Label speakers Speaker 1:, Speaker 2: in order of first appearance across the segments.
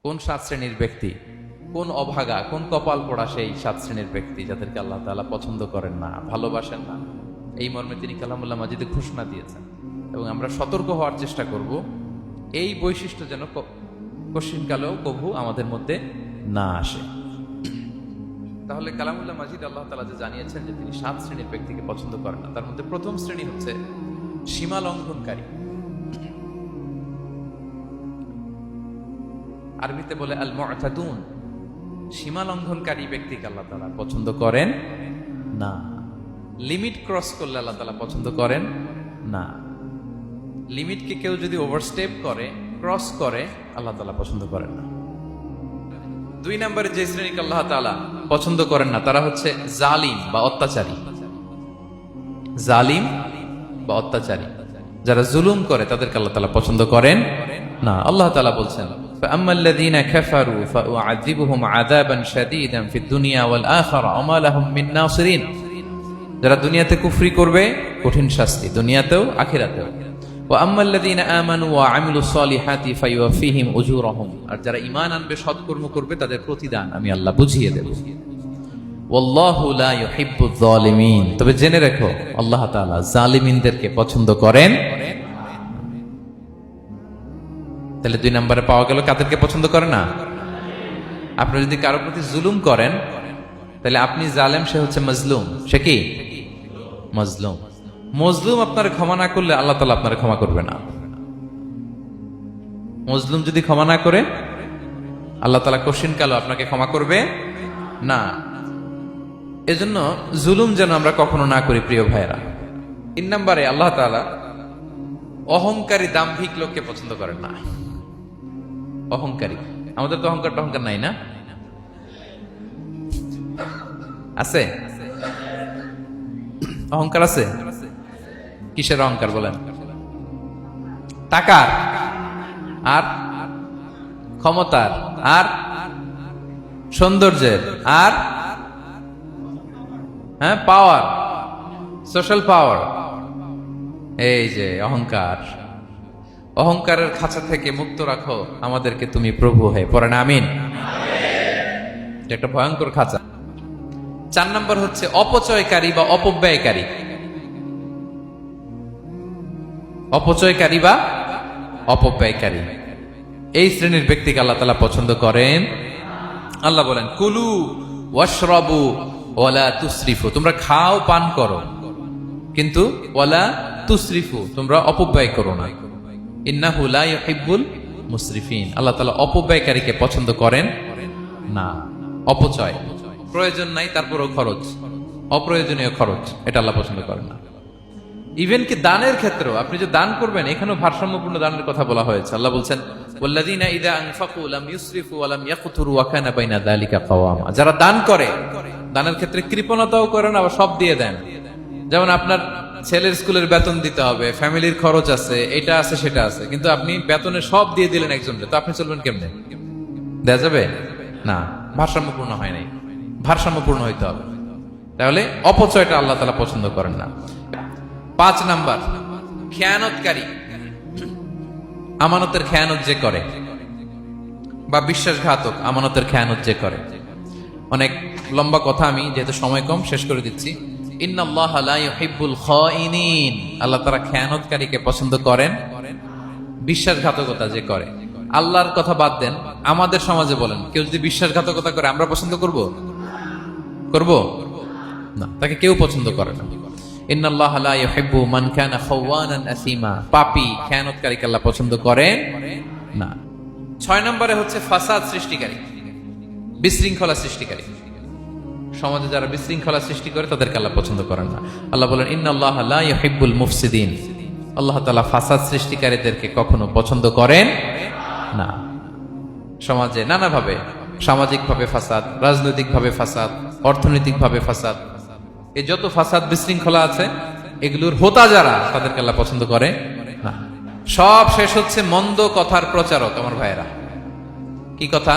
Speaker 1: কোন 7 শ্রেণীর ব্যক্তি, কোন অভাগা, কোন কপাল পোড়া সেই 7 শ্রেণীর ব্যক্তি যাদেরকে আল্লাহ তাআলা পছন্দ করেন না, ভালোবাসেন না। এই মর্মে তিনি কালামুল্লাহ মাজিদে ঘোষণা দিয়েছেন এবং আমরা সতর্ক হওয়ার চেষ্টা করব এই বৈশিষ্ট্য যেন কশিনকালেও কভু আমাদের মধ্যে না আসে। তাহলে কালামুল্লাহ মাজিদ আল্লাহ তাআলা যে জানিয়েছেন যে তিনি 7 শ্রেণীর ব্যক্তিকে পছন্দ করেন না, তার মধ্যে প্রথম শ্রেণী হচ্ছে সীমা লঙ্ঘনকারী। আরবিতে বলে আল মুআতাদুন। সীমা লঙ্ঘনকারী ব্যক্তিকে আল্লাহ তাআলা পছন্দ করেন না। লিমিট ক্রস করলে আল্লাহ তাআলা পছন্দ করেন না। লিমিটকে কেউ যদি ওভারস্টেপ করে, ক্রস করে, আল্লাহ তাআলা পছন্দ করেন না। 2 নম্বরে যে শ্রেণীকে আল্লাহ তাআলা পছন্দ করেন না তারা হচ্ছে জালিম বা অত্যাচারী। জালিম বা অত্যাচারী, যারা জুলুম করে তাদেরকে আল্লাহ তাআলা পছন্দ করেন না। আল্লাহ তাআলা বলছেন فأما الذين كفروا فأعذبهم عذابا شديدا في الدنيا والآخرة وما لهم من ناصرين। যারা দুনিয়াতে কুফরি করবে কঠিন শাস্তি দুনিয়াতেও আখিরাতেও। وأما الذين آمنوا وعملوا الصالحات فيوفيهم أجورهم। আর যারা ঈমান আনবে সৎকর্ম করবে তাদের প্রতিদান আমি আল্লাহ বুঝিয়ে দেব। والله لا يحب الظالمين। তবে জেনে রাখো আল্লাহ তাআলা জালিমিনদেরকে পছন্দ করেন। তাহলে 2 নম্বরে পাওয়া গেল কাদেরকে পছন্দ করে না। আপনি যদি কারো প্রতি জুলুম করেন তাহলে আপনি জালেম, সে হচ্ছে মজলুম। সে কি মজলুম। মজলুম আপনার ক্ষমা না করলে আল্লাহ তাআলা আপনার ক্ষমা করবে না। মজলুম যদি ক্ষমা না করে আল্লাহ তাআলা কঠিনকালেও আপনাকে ক্ষমা করবে না। এজন্য জুলুম যেন আমরা কখনো না করি প্রিয় ভাইয়েরা। 3 নম্বরে আল্লাহ তাআলা অহংকারী দাম্ভিক লোককে পছন্দ করেন না। অহংকারী, আমাদের তো অহংকার টহংকার নাই না? আছে অহংকার? আছে। কিসের অহংকার বলেন? টাকার, আর ক্ষমতার, আর সৌন্দর্যের, আর পাওয়ার, সোশ্যাল পাওয়ার। এই যে অহংকার, অহংকারের খাঁচা থেকে মুক্ত রাখো আমাদেরকে তুমি প্রভু হয়ে। পড়েন আমিন। এটা একটা ভয়ঙ্কর খাঁচা। 4 নম্বর হচ্ছে অপচয়কারী বা অপব্যয়কারী। অপচয়কারী বা অপব্যয়কারী, এই শ্রেণীর ব্যক্তিকে আল্লাহ তাআলা পছন্দ করেন। আল্লাহ বলেন কুলু ওয়াশরাবু ওয়ালা তুসরিফু। তোমরা খাও পান করো কিন্তু ওয়ালা তুসরিফু, তোমরা অপব্যয় করো না। ইন্নাহু লা ইউহিব্বুল মুসরিফিন। আল্লাহ তাআলা অপব্যয়কারীকে পছন্দ করেন না। অপচয়, প্রয়োজন নাই তারপরও খরচ, অপ্রয়োজনীয় খরচ, এটা আল্লাহ পছন্দ করেন না। ইভেন কি দানের ক্ষেত্রেও আপনি যে দান করবেন, এখানেও ভারসাম্যপূর্ণ দানের কথা বলা হয়েছে। আল্লাহ বলছেন ওয়াল্লাযীনা ইযা আনফাকু লাম ইউসরিফু ওয়া লাম ইয়াকতুরু ওয়া কানা বাইনা যালিকা কাওয়ামা। যারা দান করে, দানের ক্ষেত্রে কৃপণতাও করেন আবার সব দিয়ে দেন। যেমন আপনার ছেলের স্কুলের বেতন দিতে হবে, ফ্যামিলির খরচ আছে, এটা আছে সেটা আছে, কিন্তু আপনি বেতনে সব দিয়ে দিলেন একজনকে, তো আপনি চলবেন কেমনে? দেয়া যাবে না। ভারসাম্যপূর্ণ হয় নাই, ভারসাম্যপূর্ণ হইতে হবে। তাহলে অপচয়টা আল্লাহ তাআলা পছন্দ করেন না। 5 নাম্বার খেয়ানতকারী। আমানতের খেয়ানত যে করে বা বিশ্বাসঘাতক, আমানতের খেয়ানত যে করে। অনেক লম্বা কথা, আমি যেহেতু সময় কম শেষ করে দিচ্ছি। ইন্নাল্লাহা লা ইউহিব্বুল খাইনিন। আল্লাহ তাআলা খেয়ানতকারীকে পছন্দ করেন, বিশ্বাসঘাতকতা যে করে। আল্লাহর কথা বাদ দেন, আমাদের সমাজে বলেন কেউ যদি বিশ্বাসঘাতকতা করে আমরা পছন্দ করব? করব না, তাকে কেউ পছন্দ করে না। ইন্নাল্লাহা লা ইউহিব্বু মান কানা খাওয়ানান আসিমা। পাপী খেয়ানতকারীকে আল্লাহ পছন্দ করেন না। 6 নম্বরে হচ্ছে ফাসাদ সৃষ্টিকারী, বিশৃঙ্খলা সৃষ্টিকারী। সমাজে যারা বিশৃঙ্খলা সৃষ্টি করে তাদেরকে আল্লাহ পছন্দ করেন না। আল্লাহ বলেন ইন্নাল্লাহা লা ইউহিব্বুল মুফসিদিন। আল্লাহ তাআলা ফাসাদ সৃষ্টিকারীদেরকে কখনো পছন্দ করেন না। সমাজে নানাভাবে, সামাজিকভাবে ফাসাদ, রাজনৈতিকভাবে ফাসাদ, অর্থনৈতিকভাবে ফাসাদ, এই যত ফাসাদ বিশৃঙ্খলা আছে এগুলোর হোতা যারা, তাদেরকে আল্লাহ পছন্দ করে না। সব শেষ হচ্ছে মন্দ কথার প্রচারক। আমার ভাইয়েরা, কি কথা?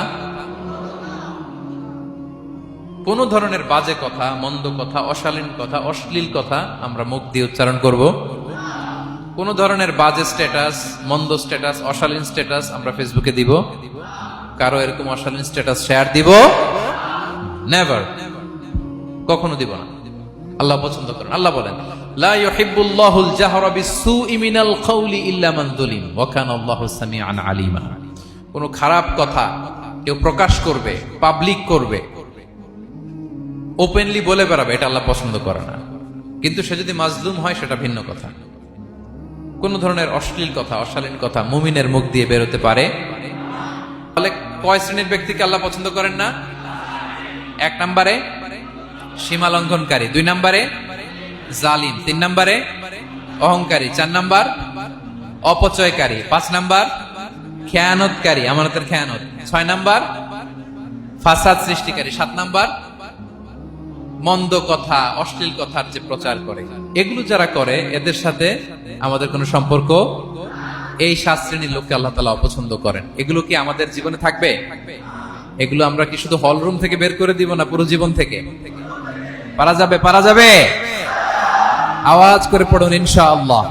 Speaker 1: কোন ধরনের বাজে কথা, মন্দ কথা, অশালীন কথা, অশ্লীল কথা আমরা মুখ দিয়ে উচ্চারণ করব। কোন ধরনের বাজে স্ট্যাটাস, মন্দ স্ট্যাটাস, অশালীন স্ট্যাটাস আমরা ফেসবুকে দিব কারো এরকম অশালীন স্ট্যাটাস শেয়ার দিব? নেভার, কখনো দিব না। আল্লাহ পছন্দ করেন। আল্লাহ বলেন, লা ইউহিব্বুল্লাহুল জাহরা বিসসুই মিনাল কওলি ইল্লা মান যুলিম ওয়া কানা আল্লাহু সামিআন আলিমা। কোন খারাপ কথা কেউ প্রকাশ করবে, পাবলিক করবে, ওপেনলি বলে বেড়াবে, এটা আল্লাহ পছন্দ করে না। কিন্তু সে যদি মাজলুম হয় সেটা ভিন্ন কথা। কোন ধরনের অশ্লীল কথা, অশালীন কথা মুমিনের মুখ দিয়ে বেরোতে পারে? তাহলে কয় শ্রেণীর ব্যক্তিকে আল্লাহ পছন্দ করেন না? 1 নম্বরে সীমা লঙ্ঘনকারী, 2 নম্বরে জালিম, 3 নম্বরে অহংকারী, 4 নম্বর অপচয়কারী, 5 নম্বর খেয়ানতকারী, আমানতের খেয়ানত, 6 নম্বর ফাসাদ সৃষ্টিকারী, 7 নম্বর মন্দ কথা, অশ্লীল কথার যে প্রচার করে। এগুলো যারা করে এদের সাথে আমাদের কোনো সম্পর্ক, এই 7 শ্রেণীর লোককে আল্লাহ তাআলা অপছন্দ করেন। এগুলো কি আমাদের জীবনে থাকবে? এগুলো আমরা কি শুধু হল রুম থেকে বের করে দিব না পুরো জীবন থেকে? পারা যাবে? পারা যাবে? আওয়াজ করে পড়ুন ইনশাআল্লাহ।